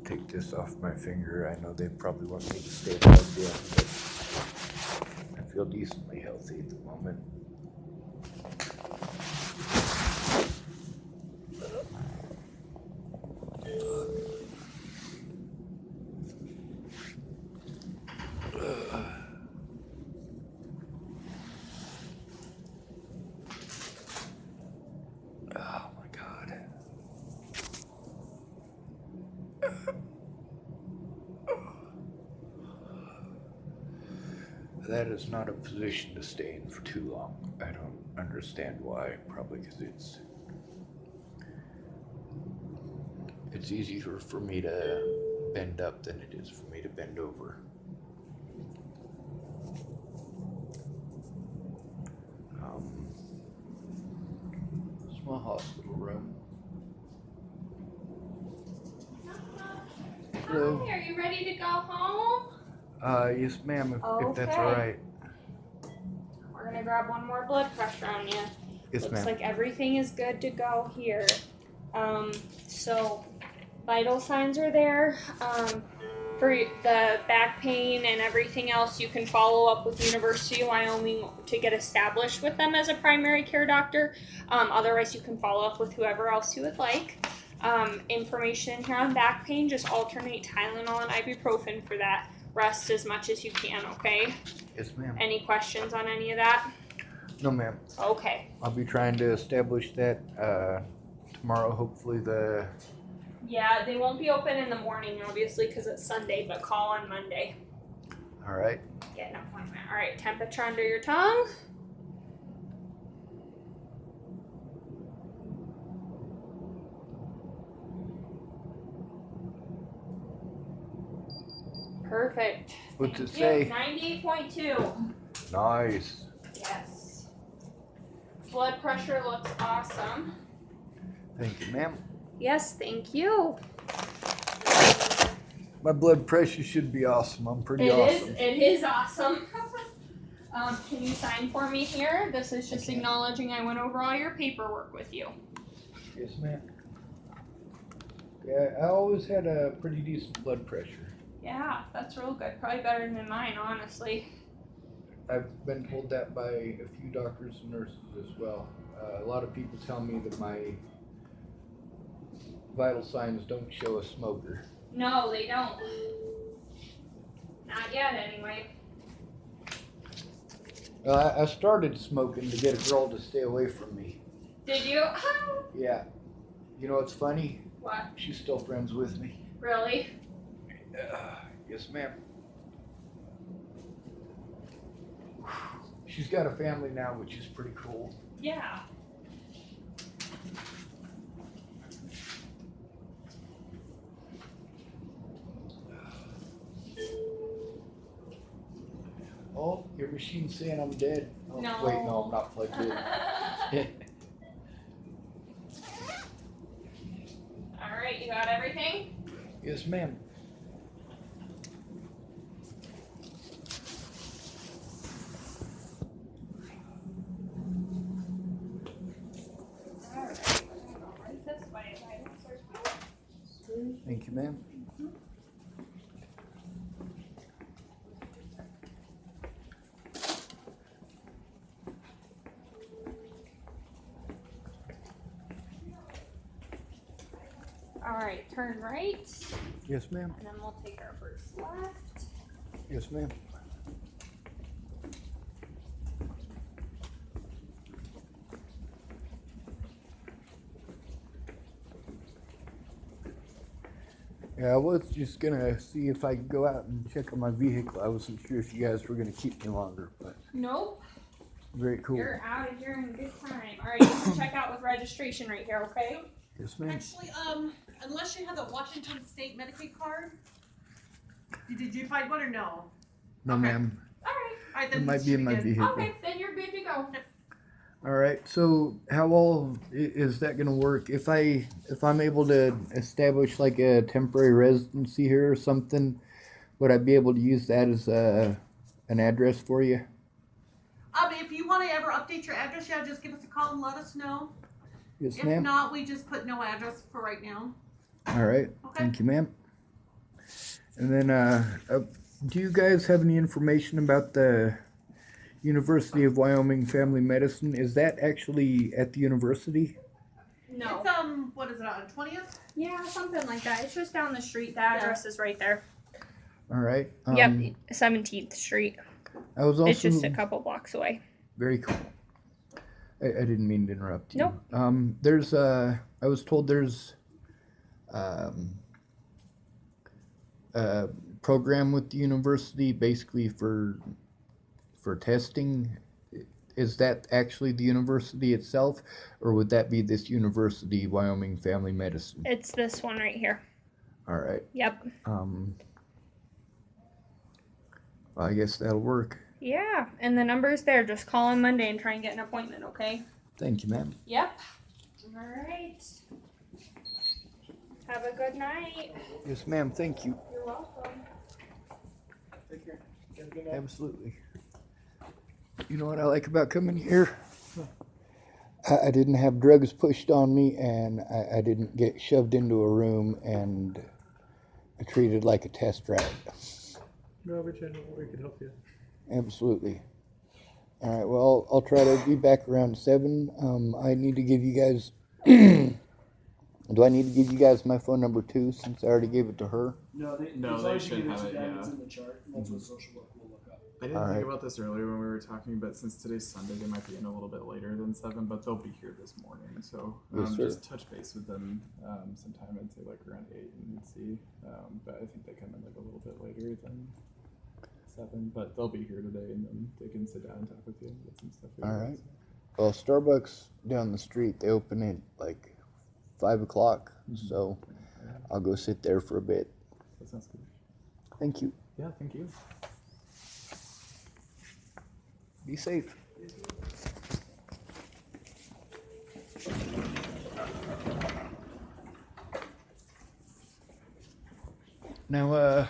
Take this off my finger. I know they probably want me to stay plugged in, but I feel decently healthy at the moment. Oh my God. That is not a position to stay in for too long. I don't understand why. Probably because it's easier for me to bend up than it is for me to bend over. This is my hospital room. Hello. Hi, are you ready to go home? Yes, ma'am, if that's Okay. all right. We're gonna grab one more blood pressure on you. Yes, Looks ma'am. like everything is good to go here. So vital signs are there. For the back pain and everything else, you can follow up with University of Wyoming to get established with them as a primary care doctor. Otherwise, you can follow up with whoever else you would like. Information here on back pain, just alternate Tylenol and ibuprofen for that. Rest as much as you can, okay? Yes, ma'am. Any questions on any of that? No, ma'am. Okay. I'll be trying to establish that tomorrow. Hopefully, Yeah, they won't be open in the morning, obviously, because it's Sunday, but call on Monday. All right. Get an appointment. All right, temperature under your tongue. Perfect. What's it Thank you. say? 98.2. Nice. Yes. Blood pressure looks awesome. Thank you, ma'am. Yes, thank you. My blood pressure should be awesome. I'm pretty awesome. It is awesome. Can you sign for me here? This is just Okay. acknowledging I went over all your paperwork with you. Yes, ma'am. Yeah, I always had a pretty decent blood pressure. Yeah, that's real good. Probably better than mine, honestly. I've been told that by a few doctors and nurses as well. A lot of people tell me that my vital signs don't show a smoker. No, they don't. Not yet, anyway. Well, I started smoking to get a girl to stay away from me. Did you? Yeah. You know what's funny? What? She's still friends with me. Really? Yes, ma'am. She's got a family now, which is pretty cool. Yeah. Oh, your machine's saying I'm dead. Oh, No. Wait, no, I'm not plugged in. All right, you got everything? Yes, ma'am. All right. Right this way. Thank you, ma'am. All right, turn right, Yes, ma'am. and then we'll take our first left. Yes, ma'am. Yeah, I was just gonna see if I could go out and check on my vehicle. I wasn't sure if you guys were gonna keep me longer, but Nope. very cool. You're out of here in good time. All right, you can check out with registration right here, okay? Yes, ma'am. Actually, unless you have the Washington State Medicaid card, did you find one or no? No, Okay. ma'am. All right. All right, It then might be in my should be good. vehicle. Okay, then you're good to go. All right. So, how all is that gonna work? If I'm able to establish like a temporary residency here or something, would I be able to use that as an address for you? If you want to ever update your address, yeah, just give us a call and let us know. Yes, If ma'am. not, we just put no address for right now. All right. Okay. Thank you, ma'am. And then, do you guys have any information about the University of Wyoming Family Medicine? Is that actually at the university? No. It's what is it on 20th? Yeah, something like that. It's just down the street. The address is right there. All right. Yep, 17th Street. I was also It's just a couple blocks away. very cool. I didn't mean to interrupt you. Nope. There's I was told there's a program with the university basically for testing. Is that actually the university itself, or would that be this University Wyoming Family Medicine? It's this one right here. All right. Yep. Well, I guess that'll work. Yeah, and the number's there. Just call on Monday and try and get an appointment, okay? Thank you, ma'am. Yep. All right. Have a good night. Yes, ma'am. Thank you. You're welcome. Take care. Have a good night. Absolutely. You know what I like about coming here? I didn't have drugs pushed on me, and I didn't get shoved into a room and treated like a test rat. No, but I know we can help you. Absolutely. All right, well, I'll try to be back around 7. I need to give you guys... Do I need to give you guys my phone number too, since I already gave it to her? No, No, as they long as you should give have to it, them, yeah. it's in the chart, and that's what social work will look up. I didn't Alright. think about this earlier when we were talking, but since today's Sunday, they might be in a little bit later than 7, but they'll be here this morning. So Yes, sir. just touch base with them sometime, I'd say like around 8 and see. But I think they come in like a little bit later than 7, but they'll be here today and then they can sit down and talk with you and get some stuff. All figured out. right. Well, Starbucks down the street, they open at like 5 o'clock, so I'll go sit there for a bit. That sounds good. Thank you. Yeah, thank you. Be safe. Now,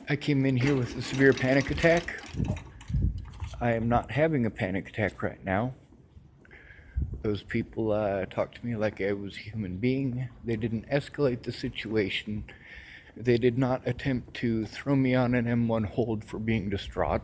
I came in here with a severe panic attack. I am not having a panic attack right now. Those people talked to me like I was a human being. They didn't escalate the situation. They did not attempt to throw me on an M1 hold for being distraught.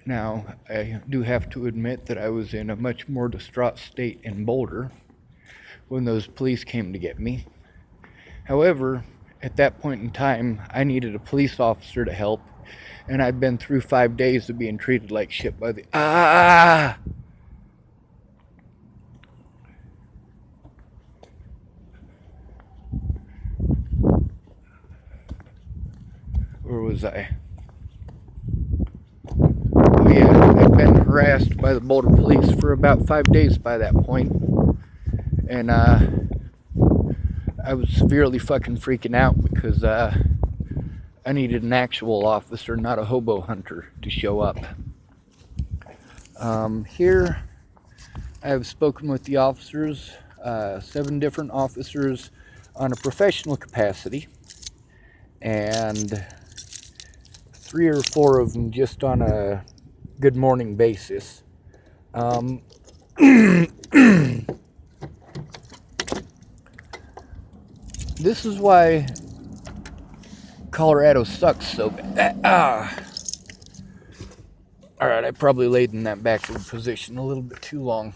Now, I do have to admit that I was in a much more distraught state in Boulder when those police came to get me. However, at that point in time, I needed a police officer to help, and I'd been through 5 days of being treated like shit by the... Where was I? Oh yeah, I'd been harassed by the Boulder police for about 5 days by that point. And I was severely fucking freaking out because I needed an actual officer, not a hobo hunter, to show up. Here, I've spoken with the officers, 7 different officers on a professional capacity, and 3 or 4 of them just on a good morning basis. This is why Colorado sucks so bad. Alright, I probably laid in that backward position a little bit too long.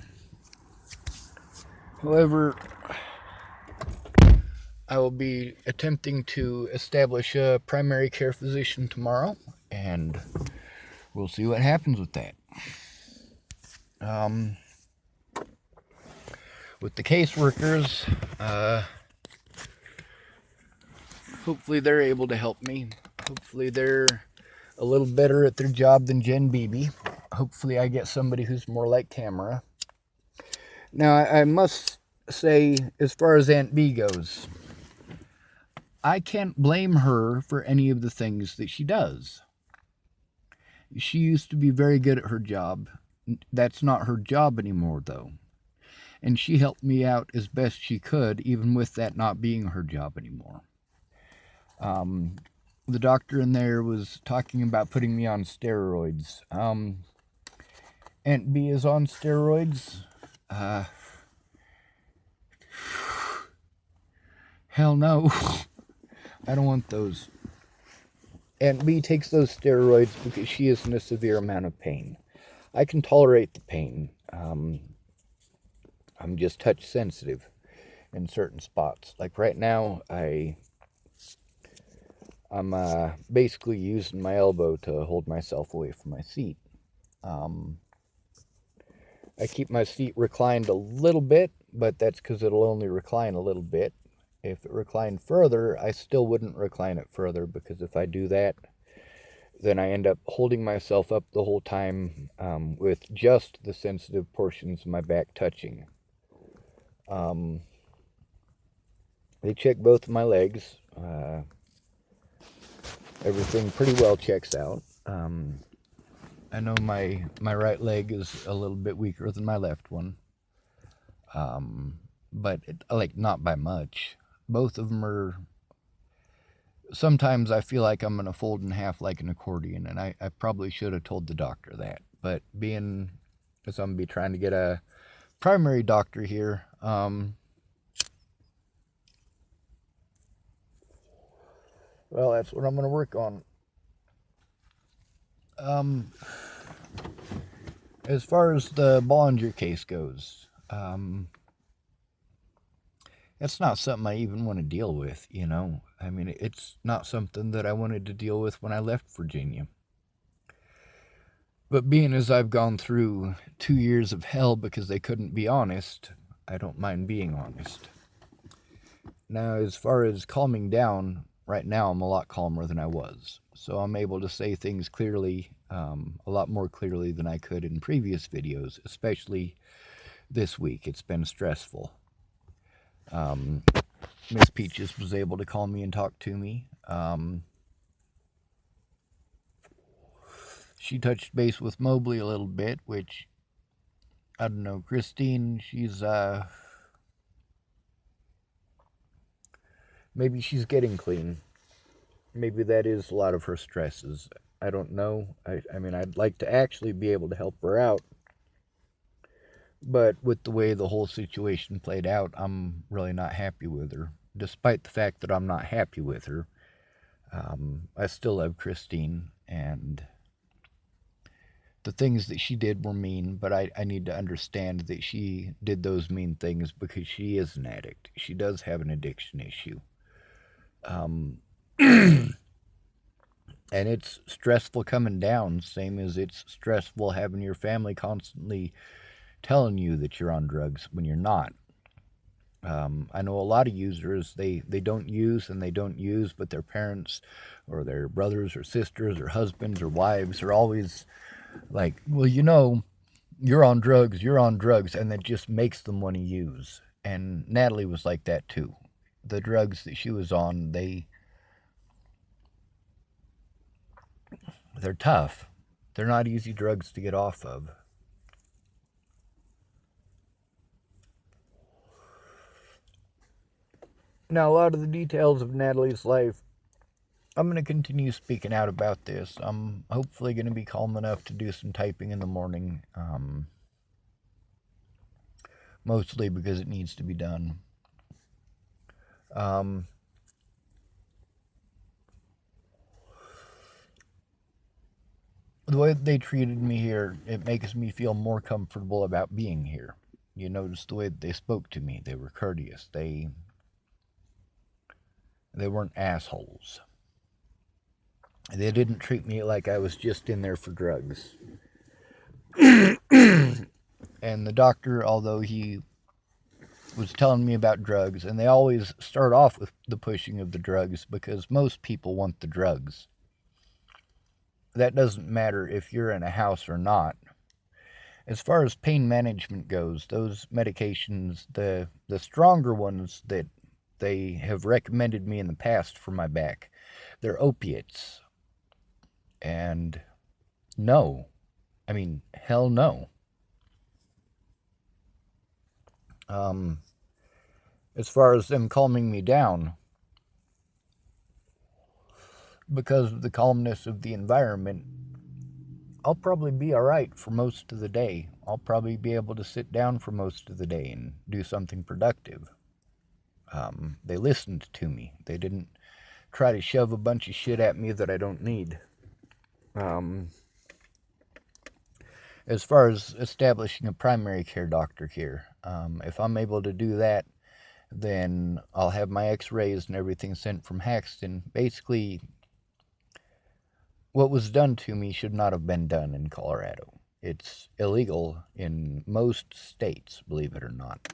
However, I will be attempting to establish a primary care physician tomorrow, and we'll see what happens with that. With the caseworkers, hopefully they're able to help me. Hopefully they're a little better at their job than Jen Beebe. Hopefully I get somebody who's more like Tamara. Now, I must say, as far as Aunt B goes, I can't blame her for any of the things that she does. She used to be very good at her job. That's not her job anymore, though. And she helped me out as best she could, even with that not being her job anymore. The doctor in there was talking about putting me on steroids. Aunt B is on steroids. Hell no. I don't want those. And B takes those steroids because she is in a severe amount of pain. I can tolerate the pain. I'm just touch sensitive in certain spots. Like right now, I'm basically using my elbow to hold myself away from my seat. I keep my seat reclined a little bit, but that's because it'll only recline a little bit. If it reclined further, I still wouldn't recline it further, because if I do that, then I end up holding myself up the whole time with just the sensitive portions of my back touching. They check both of my legs. Everything pretty well checks out. I know my right leg is a little bit weaker than my left one, but not by much. Both of them are. Sometimes I feel like I'm gonna fold in half like an accordion, and I probably should have told the doctor that. But being as I'm gonna be trying to get a primary doctor here, well, that's what I'm gonna work on. As far as the Bollinger case goes, that's not something I even want to deal with, you know. I mean, it's not something that I wanted to deal with when I left Virginia. But being as I've gone through 2 years of hell because they couldn't be honest, I don't mind being honest. Now, as far as calming down, right now I'm a lot calmer than I was. So I'm able to say things clearly, a lot more clearly than I could in previous videos, especially this week. It's been stressful. Miss Peaches was able to call me and talk to me. She touched base with Mobley a little bit, which, I don't know, Christine, maybe she's getting clean. Maybe that is a lot of her stresses. I don't know. I mean, I'd like to actually be able to help her out. But with the way the whole situation played out, I'm really not happy with her. Despite the fact that I'm not happy with her, I still love Christine, and the things that she did were mean, but I need to understand that she did those mean things because she is an addict. She does have an addiction issue. And it's stressful coming down, same as it's stressful having your family constantly telling you that you're on drugs when you're not. I know a lot of users, they don't use and they don't use, but their parents or their brothers or sisters or husbands or wives are always like, well, you know, you're on drugs, and that just makes them want to use. And Natalie was like that too. The drugs that she was on, they're tough. They're not easy drugs to get off of. Now, a lot of the details of Natalie's life, I'm going to continue speaking out about this. I'm hopefully going to be calm enough to do some typing in the morning. Mostly because it needs to be done. The way they treated me here, it makes me feel more comfortable about being here. You notice the way that they spoke to me. They were courteous. They weren't assholes. They didn't treat me like I was just in there for drugs. And the doctor, although he was telling me about drugs, and they always start off with the pushing of the drugs because most people want the drugs. That doesn't matter if you're in a house or not. As far as pain management goes, those medications, the stronger ones that they have recommended me in the past for my back, they're opiates. And no. I mean, hell no. As far as them calming me down, because of the calmness of the environment, I'll probably be alright for most of the day. I'll probably be able to sit down for most of the day and do something productive. They listened to me. They didn't try to shove a bunch of shit at me that I don't need. As far as establishing a primary care doctor here, if I'm able to do that, then I'll have my x-rays and everything sent from Haxton. Basically, what was done to me should not have been done in Colorado. It's illegal in most states, believe it or not.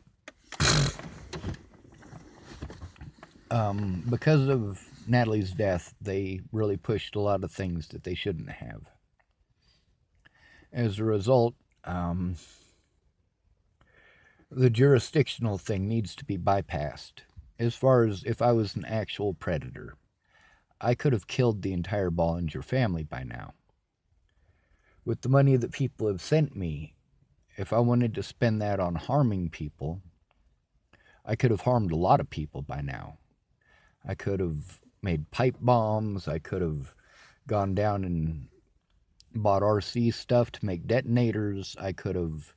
Because of Natalie's death, they really pushed a lot of things that they shouldn't have. As a result, the jurisdictional thing needs to be bypassed. As far as if I was an actual predator, I could have killed the entire Bollinger family by now. With the money that people have sent me, if I wanted to spend that on harming people, I could have harmed a lot of people by now. I could have made pipe bombs. I could have gone down and bought RC stuff to make detonators. I could have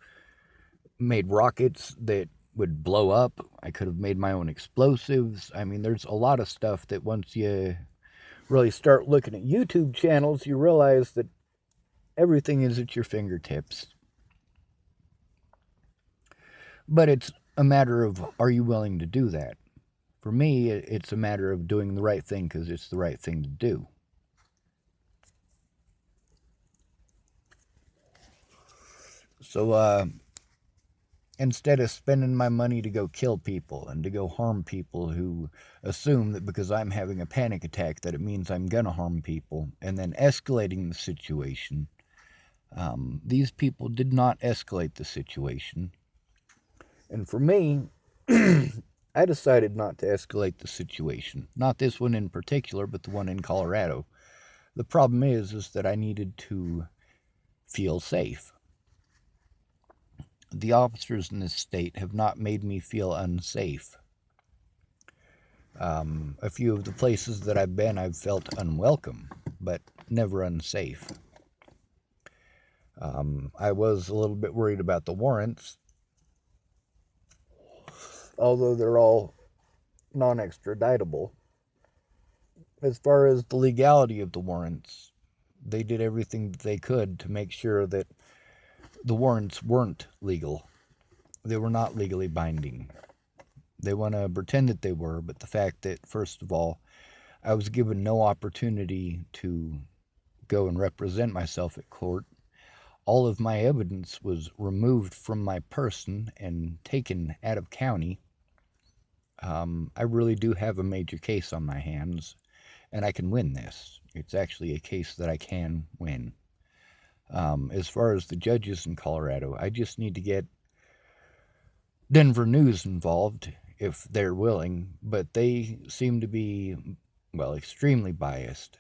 made rockets that would blow up. I could have made my own explosives. I mean, there's a lot of stuff that once you really start looking at YouTube channels, you realize that everything is at your fingertips. But it's a matter of, are you willing to do that? For me, it's a matter of doing the right thing because it's the right thing to do. So, instead of spending my money to go kill people and to go harm people who assume that because I'm having a panic attack that it means I'm going to harm people, and then escalating the situation, these people did not escalate the situation. And for me, I decided not to escalate the situation. Not this one in particular, but the one in Colorado. The problem is that I needed to feel safe. The officers in this state have not made me feel unsafe. A few of the places that I've been, I've felt unwelcome, but never unsafe. I was a little bit worried about the warrants, although they're all non-extraditable. As far as the legality of the warrants, they did everything that they could to make sure that the warrants weren't legal. They were not legally binding. They want to pretend that they were, but the fact that, first of all, I was given no opportunity to go and represent myself at court. All of my evidence was removed from my person and taken out of county. I really do have a major case on my hands, and I can win this. It's actually a case that I can win. As far as the judges in Colorado, I just need to get Denver News involved if they're willing, but they seem to be, well, extremely biased.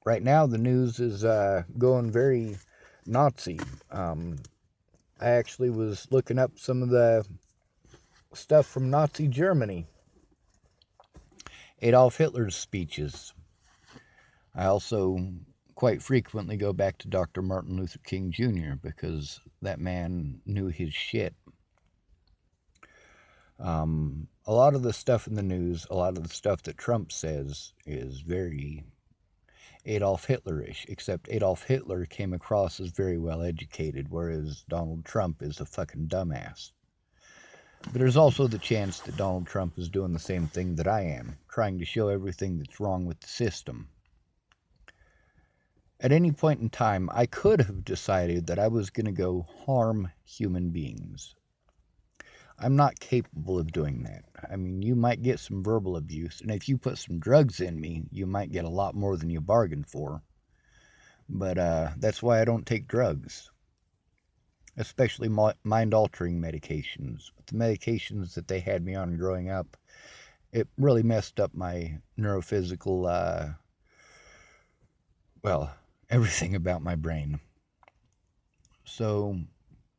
Right now, the news is going very Nazi. I actually was looking up some of the stuff from Nazi Germany. Adolf Hitler's speeches. I also quite frequently go back to Dr. Martin Luther King Jr. because that man knew his shit. A lot of the stuff in the news, a lot of the stuff that Trump says is very Adolf Hitler-ish, except Adolf Hitler came across as very well educated, whereas Donald Trump is a fucking dumbass. But there's also the chance that Donald Trump is doing the same thing that I am, trying to show everything that's wrong with the system. At any point in time, I could have decided that I was going to go harm human beings. I'm not capable of doing that. I mean, you might get some verbal abuse, and if you put some drugs in me, you might get a lot more than you bargained for. But that's why I don't take drugs, especially mind-altering medications. The medications that they had me on growing up, it really messed up my neurophysical, well, everything about my brain. So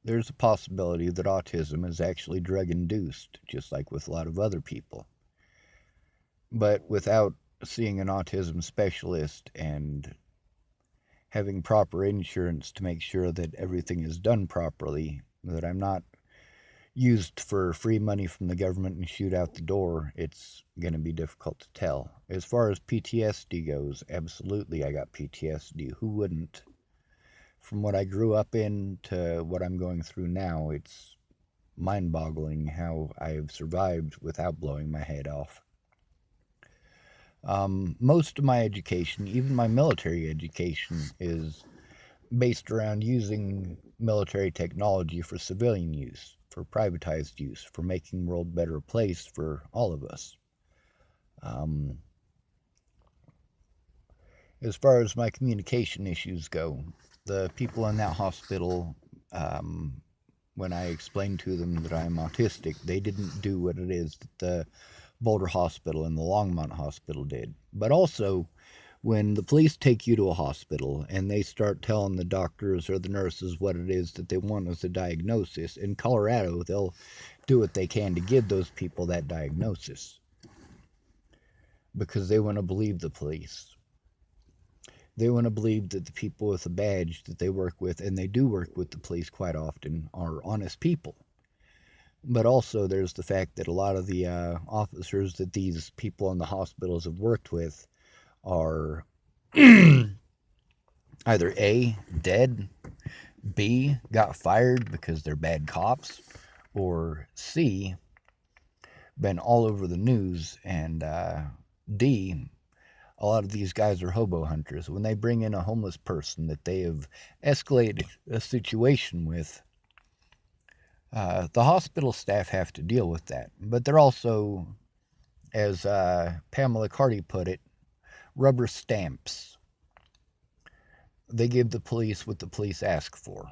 there's a possibility that autism is actually drug-induced, just like with a lot of other people. But without seeing an autism specialist and having proper insurance to make sure that everything is done properly, that I'm not used for free money from the government and shoot out the door, it's going to be difficult to tell. As far as PTSD goes, absolutely I got PTSD. Who wouldn't? From what I grew up in to what I'm going through now, it's mind-boggling how I've survived without blowing my head off. Most of my education, even my military education, is based around using military technology for civilian use, for privatized use, for making the world a better place for all of us. As far as my communication issues go, the people in that hospital, when I explained to them that I'm autistic, they didn't do what it is that the Boulder Hospital and the Longmont Hospital did. But also, when the police take you to a hospital and they start telling the doctors or the nurses what it is that they want as a diagnosis, in Colorado, they'll do what they can to give those people that diagnosis because they want to believe the police. They want to believe that the people with a badge that they work with, and they do work with the police quite often, are honest people. But also there's the fact that a lot of the officers that these people in the hospitals have worked with are either A, dead, B, got fired because they're bad cops, or C, been all over the news, and D, a lot of these guys are hobo hunters. When they bring in a homeless person that they have escalated a situation with, the hospital staff have to deal with that. But they're also, as Pamela Carty put it, rubber stamps. They give the police what the police ask for.